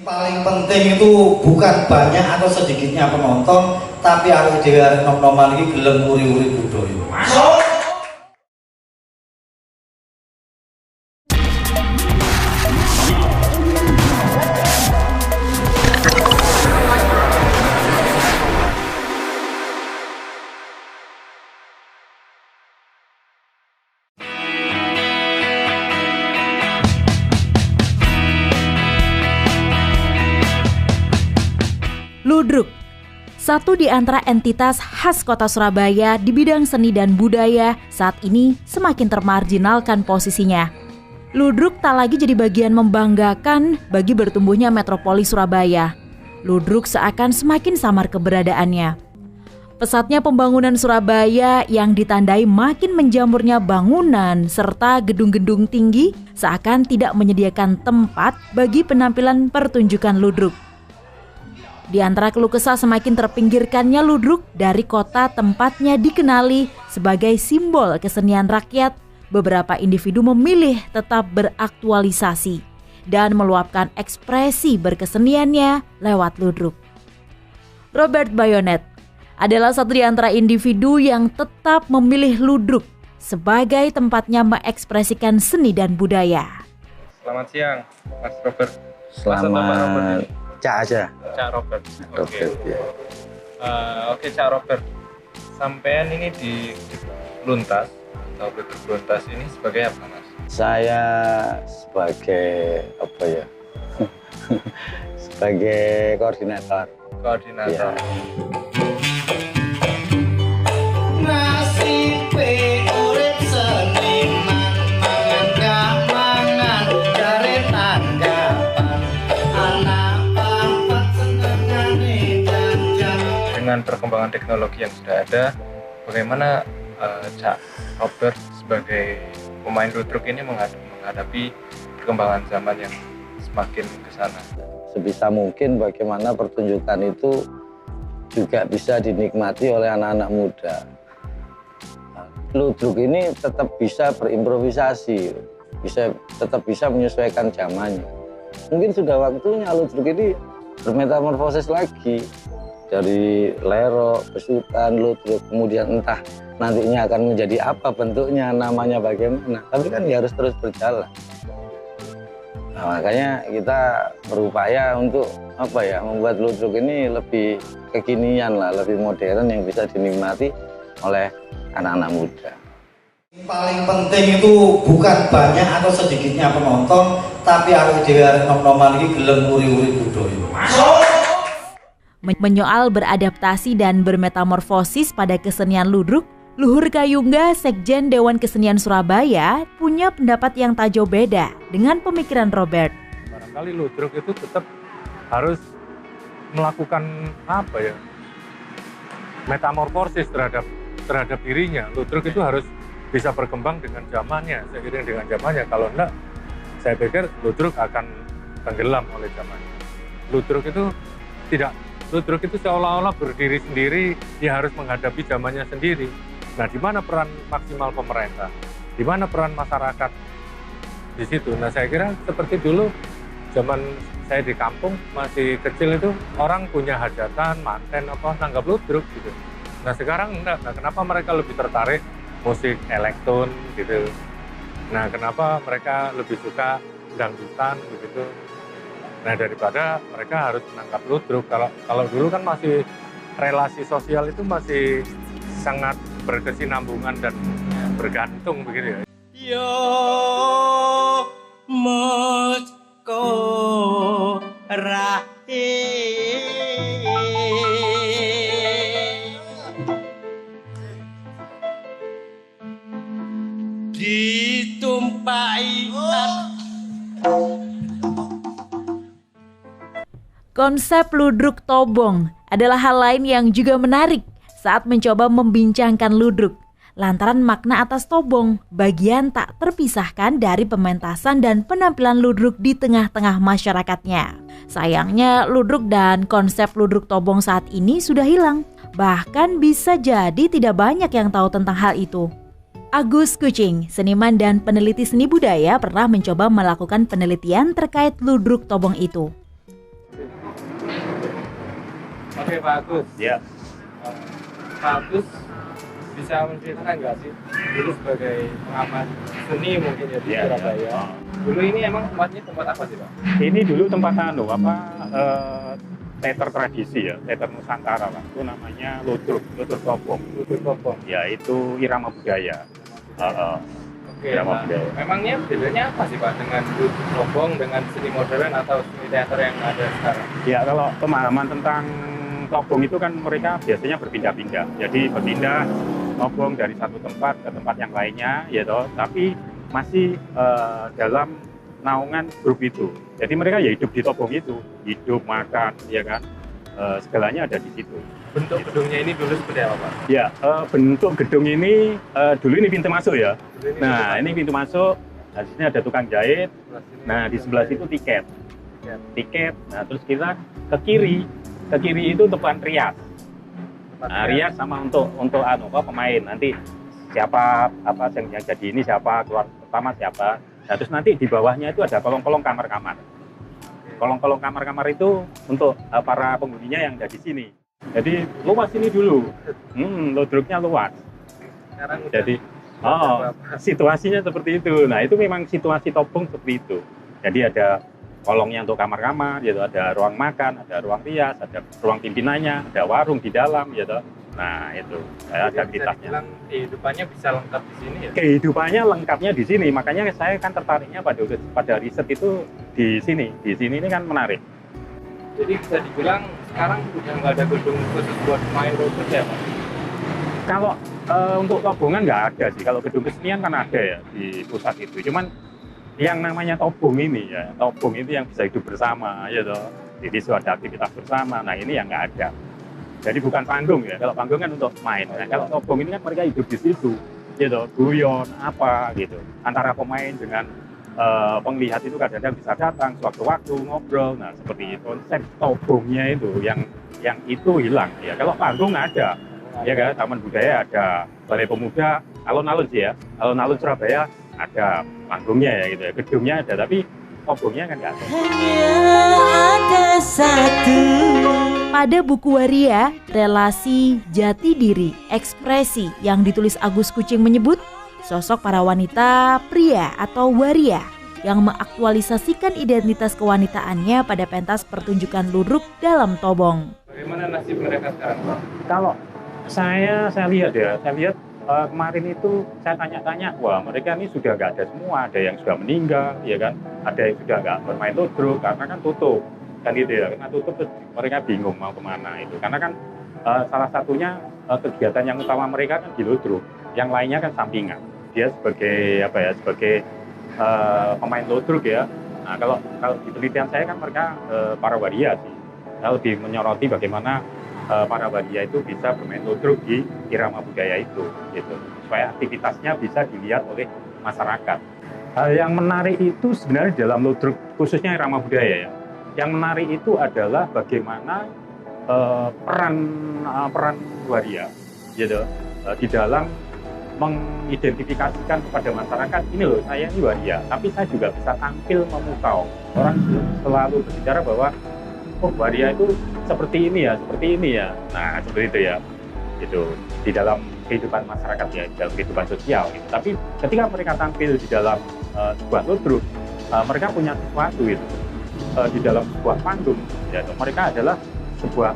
Paling penting itu bukan banyak atau sedikitnya penonton, tapi awake dhewe arek nom-noman iki gelem uri-uri budaya. Masuk. Ludruk, satu di antara entitas khas kota Surabaya di bidang seni dan budaya, saat ini semakin termarginalkan posisinya. Ludruk tak lagi jadi bagian membanggakan bagi bertumbuhnya metropoli Surabaya. Ludruk seakan semakin samar keberadaannya. Pesatnya pembangunan Surabaya yang ditandai makin menjamurnya bangunan serta gedung-gedung tinggi seakan tidak menyediakan tempat bagi penampilan pertunjukan ludruk. Di antara keluh kesah semakin terpinggirkannya ludruk dari kota tempatnya dikenali sebagai simbol kesenian rakyat, beberapa individu memilih tetap beraktualisasi dan meluapkan ekspresi berkeseniannya lewat ludruk. Robert Bayonet adalah satu di antara individu yang tetap memilih ludruk sebagai tempatnya mengekspresikan seni dan budaya. Selamat siang, Mas Robert. Selamat Cak aja. Cak Robert. Robert, Oke. ya. Oke, Cak Robert. Sampean ini di Luntas atau Ludruk Luntas ini sebagai apa, Mas? Saya sebagai apa ya? Sebagai koordinator. Koordinator. Ya. Dengan perkembangan teknologi yang sudah ada, bagaimana Cak Robert sebagai pemain ludruk ini menghadapi perkembangan zaman yang semakin ke sana? Sebisa mungkin bagaimana pertunjukan itu juga bisa dinikmati oleh anak-anak muda. Ludruk ini tetap bisa berimprovisasi, tetap bisa menyesuaikan zamannya. Mungkin sudah waktunya ludruk ini bermetamorfosis lagi. Dari lero, besutan, ludruk, kemudian entah nantinya akan menjadi apa bentuknya, namanya bagaimana. Tapi kan ya harus terus berjalan. Nah, makanya kita berupaya untuk membuat ludruk ini lebih kekinian lah, lebih modern yang bisa dinikmati oleh anak-anak muda. Paling penting itu bukan banyak atau sedikitnya penonton, tapi awake dhewe arek nom-noman iki gelem uri-uri budaya. Masuk. Menyoal beradaptasi dan bermetamorfosis pada kesenian ludruk, Luhur Kayungga, Sekjen Dewan Kesenian Surabaya, punya pendapat yang tak jauh beda dengan pemikiran Robert. Barangkali ludruk itu tetap harus melakukan metamorfosis terhadap dirinya. Ludruk itu harus bisa berkembang dengan zamannya, seiring dengan zamannya. Kalau enggak, saya pikir ludruk akan tenggelam oleh zamannya. Ludruk itu seolah-olah berdiri sendiri, dia harus menghadapi zamannya sendiri. Nah, di mana peran maksimal pemerintah? Di mana peran masyarakat di situ? Nah, saya kira seperti dulu zaman saya di kampung masih kecil itu orang punya hajatan, manten nanggap ludruk gitu. Nah, sekarang enggak. Nah, kenapa mereka lebih tertarik musik elektron gitu? Nah, kenapa mereka lebih suka dangdutan begitu? Nah, daripada mereka harus menangkap ludruk. Kalau dulu kan masih relasi sosial itu masih sangat berkesinambungan dan bergantung begitu ya. Yo mosko rahe ditumpai Konsep ludruk tobong adalah hal lain yang juga menarik saat mencoba membincangkan ludruk. Lantaran makna atas tobong bagian tak terpisahkan dari pementasan dan penampilan ludruk di tengah-tengah masyarakatnya. Sayangnya ludruk dan konsep ludruk tobong saat ini sudah hilang. Bahkan bisa jadi tidak banyak yang tahu tentang hal itu. Agus Kucing, seniman dan peneliti seni budaya, pernah mencoba melakukan penelitian terkait ludruk tobong itu. Oke Pak Agus. Ya, Pak Agus bisa menceritakan nggak sih dulu sebagai pengamat seni mungkin ya di ya, Surabaya. ya. Dulu ini emang tempatnya tempat apa sih Pak? Ini dulu tempat teater tradisi ya, teater Nusantara Pak. Itu namanya Ludruk Tobong. Ludruk Tobong. Ya, itu irama budaya. Oke, Irama nah, budaya. memangnya bedanya apa sih Pak dengan Ludruk Tobong dengan seni modern atau seni teater yang ada sekarang? Ya, kalau pemahaman tentang Tobong itu kan mereka biasanya berpindah-pindah. Jadi berpindah Tobong dari satu tempat ke tempat yang lainnya, ya toh. Tapi masih dalam naungan grup itu. Jadi mereka ya hidup di Tobong itu, hidup, makan, ya kan, segalanya ada di situ. Bentuk gedungnya ini dulu seperti apa Pak? Ya, bentuk gedung ini dulu ini pintu masuk ya. Nah, ini pintu masuk. Nah, di sini ada tukang jahit. Nah, di sebelah situ tiket. Nah, terus kita ke kiri. Ke kiri itu tempat rias. Nah, rias sama untuk pemain. Nanti siapa yang jadi ini siapa, keluar pertama siapa. Nah, terus nanti di bawahnya itu ada kolong-kolong kamar-kamar. Kolong-kolong kamar-kamar itu untuk para penghuninya yang ada di sini. Jadi luas ini dulu. Ludruknya luas. Sekarang udah Jadi situasinya seperti itu. Nah, itu memang situasi Tobong seperti itu. Jadi ada kolongnya untuk kamar-kamar, gitu. Ada ruang makan, ada ruang rias, ada ruang pimpinannya, ada warung di dalam, gitu. Nah, itu ada aktivitasnya. Kehidupannya bisa lengkap di sini ya? Kehidupannya lengkapnya di sini, makanya saya kan tertariknya pada riset itu di sini. Di sini ini kan menarik. Jadi bisa dibilang sekarang udah nggak ada gedung khusus buat main ludruk ya Pak? Kalau untuk Tobongan nggak ada sih. Kalau gedung kesenian kan ada ya di pusat itu. Cuman yang namanya Tobong ini ya, Tobong itu yang bisa hidup bersama, ya toh. Jadi ada aktivitas bersama. Nah, ini yang nggak ada. Jadi bukan panggung ya. Kalau panggung kan untuk main. Nah, kalau Tobong ini kan mereka hidup di situ, gitu. Guyon apa gitu. Antara pemain dengan penglihat itu kadang-kadang bisa datang sewaktu-waktu ngobrol. Nah, seperti itu. Konsep Tobongnya itu yang itu hilang ya. Kalau panggung ada, ya kan. Taman Budaya ada, Balai Pemuda, alun-alun sih ya. Alun-alun Surabaya ada panggungnya ya gitu ya. Gedungnya ada, tapi Tobongnya kan nggak ada. ada satu. Pada buku Waria, relasi, jati diri, ekspresi yang ditulis Agus Kucing menyebut sosok para wanita, pria atau waria yang mengaktualisasikan identitas kewanitaannya pada pentas pertunjukan ludruk dalam Tobong. Bagaimana nasib mereka sekarang Pak? Kalau saya lihat ya, kemarin itu saya tanya-tanya, wah mereka ini sudah nggak ada semua, ada yang sudah meninggal, ya kan, ada yang sudah nggak bermain ludruk karena kan tutup, kan gitu ya, karena tutup terus mereka bingung mau kemana itu, karena kan salah satunya kegiatan yang utama mereka kan di ludruk, yang lainnya kan sampingan, dia sebagai sebagai pemain ludruk ya. Nah kalau di penelitian saya kan mereka para waria sih, lebih menyoroti bagaimana para waria itu bisa bermain ludruk di irama budaya itu, gitu, supaya aktivitasnya bisa dilihat oleh masyarakat. Hal yang menarik itu sebenarnya dalam ludruk, khususnya irama budaya ya. Yang menarik itu adalah bagaimana peran waria, gitu, di dalam mengidentifikasikan kepada masyarakat, ini loh saya ini waria, tapi saya juga bisa tampil memukau. Orang selalu berbicara bahwa oh waria itu seperti ini ya. Nah seperti itu ya, itu di dalam kehidupan masyarakat ya, di dalam kehidupan sosial gitu. Tapi ketika mereka tampil di dalam sebuah ludruk, mereka punya sesuatu itu di dalam sebuah panggung ya, mereka adalah sebuah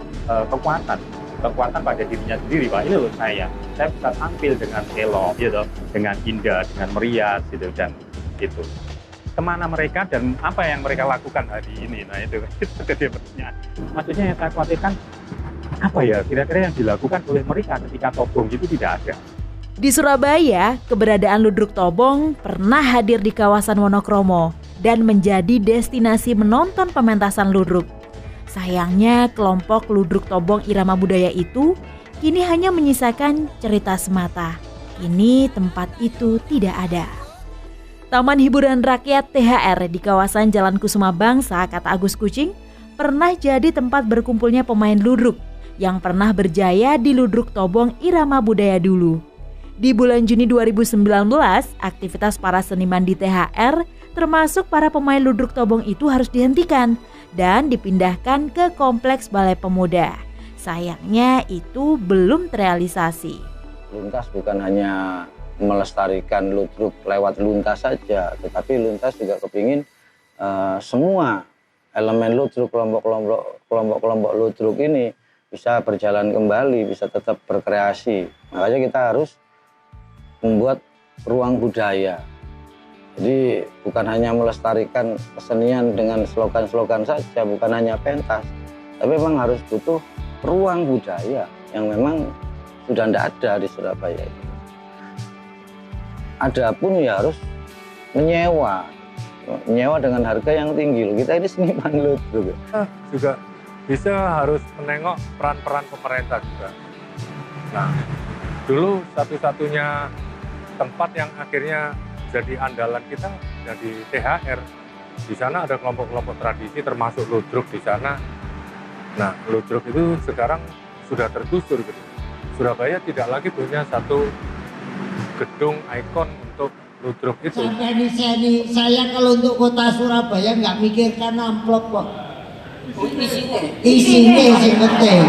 kekuatan pada dirinya sendiri. Pak, ini loh saya bisa tampil dengan elok gitu, dengan indah, dengan meriah gitu, dan itu kemana mereka dan apa yang mereka lakukan hari ini. Nah itu dia pertanyaan. Maksudnya yang saya khawatirkan apa ya kira-kira yang dilakukan oleh mereka ketika Tobong itu tidak ada. Di Surabaya, keberadaan ludruk Tobong pernah hadir di kawasan Wonokromo dan menjadi destinasi menonton pementasan ludruk. Sayangnya kelompok ludruk Tobong irama budaya itu kini hanya menyisakan cerita semata. Kini tempat itu tidak ada. Taman Hiburan Rakyat THR di kawasan Jalan Kusuma Bangsa, kata Agus Kucing, pernah jadi tempat berkumpulnya pemain ludruk yang pernah berjaya di ludruk Tobong irama budaya dulu. Di bulan Juni 2019, aktivitas para seniman di THR, termasuk para pemain ludruk Tobong itu harus dihentikan dan dipindahkan ke Kompleks Balai Pemuda. Sayangnya itu belum terrealisasi. Luntas bukan hanya melestarikan ludruk lewat luntas saja, tetapi luntas juga kepingin semua elemen ludruk, kelompok-kelompok ludruk ini bisa berjalan kembali, bisa tetap berkreasi. Makanya kita harus membuat ruang budaya. Jadi bukan hanya melestarikan kesenian dengan slogan-slogan saja, bukan hanya pentas, tapi memang harus butuh ruang budaya yang memang sudah tidak ada di Surabaya ini. Ada pun ya harus menyewa dengan harga yang tinggi. Kita ini seniman ludruk. Juga bisa harus menengok peran-peran pemerintah juga. Nah, dulu satu-satunya tempat yang akhirnya jadi andalan kita jadi THR. Di sana ada kelompok-kelompok tradisi termasuk ludruk di sana. Nah, ludruk itu sekarang sudah tergusur gitu. Surabaya tidak lagi punya satu gedung ikon untuk ludruk itu. Saya kalau untuk kota Surabaya nggak mikirkan amplop kok. Isinya sih penting.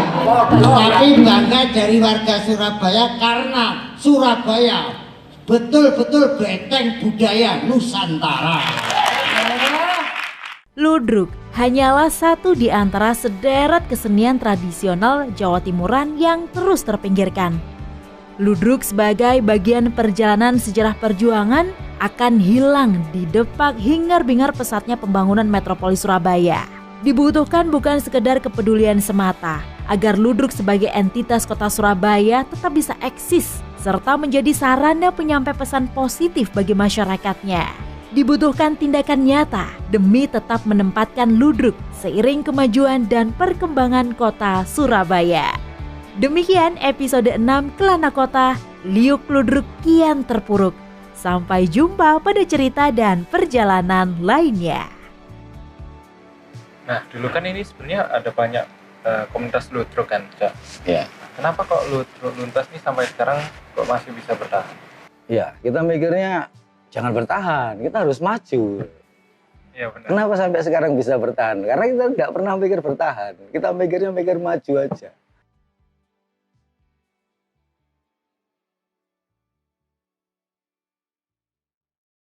Tapi bangga dari warga Surabaya karena Surabaya betul-betul benteng budaya Nusantara. Ludruk hanyalah satu di antara sederet kesenian tradisional Jawa Timuran yang terus terpinggirkan. Ludruk sebagai bagian perjalanan sejarah perjuangan akan hilang di depak hingar-bingar pesatnya pembangunan metropolis Surabaya. Dibutuhkan bukan sekedar kepedulian semata, agar ludruk sebagai entitas kota Surabaya tetap bisa eksis, serta menjadi sarana penyampai pesan positif bagi masyarakatnya. Dibutuhkan tindakan nyata demi tetap menempatkan ludruk seiring kemajuan dan perkembangan kota Surabaya. Demikian episode 6 Kelana Kota, liuk ludruk kian terpuruk. Sampai jumpa pada cerita dan perjalanan lainnya. Nah, dulu kan ini sebenarnya ada banyak komunitas ludruk kan, Cak? Ya. Kenapa kok ludruk luntas ini sampai sekarang kok masih bisa bertahan? Ya, kita mikirnya jangan bertahan, kita harus maju. Iya benar. Kenapa sampai sekarang bisa bertahan? Karena kita tidak pernah mikir bertahan, kita mikirnya mikir maju aja.